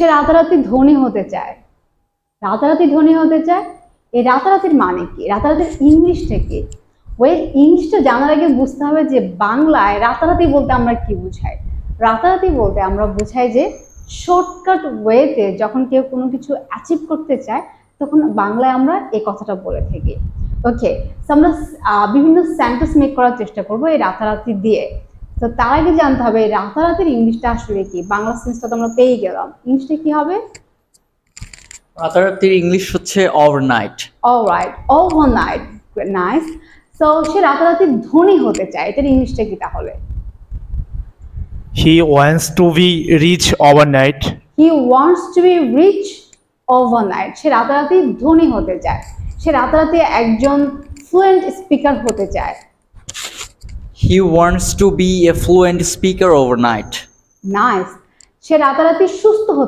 সে রাতারাতি ধনী হতে চায়। রাতারাতি ধনী হতে চায়, এই রাতারাতির মানে কি? রাতারাতির ইংলিশটা কি? ইংলিশটা জানার আগে বুঝতে হবে যে বাংলায় রাতারাতি বলতে আমরা কি বুঝাই। রাতারাতি বলতে আমরা বুঝাই যে শর্টকাট ওয়েতে যখন কেউ কোনো কিছু অ্যাচিভ করতে চায় তখন বাংলায় আমরা এই কথাটা বলে থাকি। ওকে, আমরা বিভিন্ন সেন্টেন্স মেক করার চেষ্টা করব এই রাতারাতি দিয়ে। তো তার আগে জানতে হবে রাতারাতির ইংলিশটা আসলে কি। বাংলা সেন্সটা তো আমরা পেয়ে গেলাম, ইংলিশটা কি হবে? রাতারাতির ইংলিশ হচ্ছে overnight. Alright, overnight, nice. So সে রাতারাতি ধনী হতে চায়, এটার ইংলিশটা কি তাহলে? He wants to be rich overnight. He wants to be rich overnight. সে রাতারাতি ধনী হতে চায়, সে রাতারাতি একজন ফ্লুয়েন্ট স্পিকার হতে চায়। He wants to be a fluent speaker overnight. Nice. সে রাতারাতি সুস্থ হতে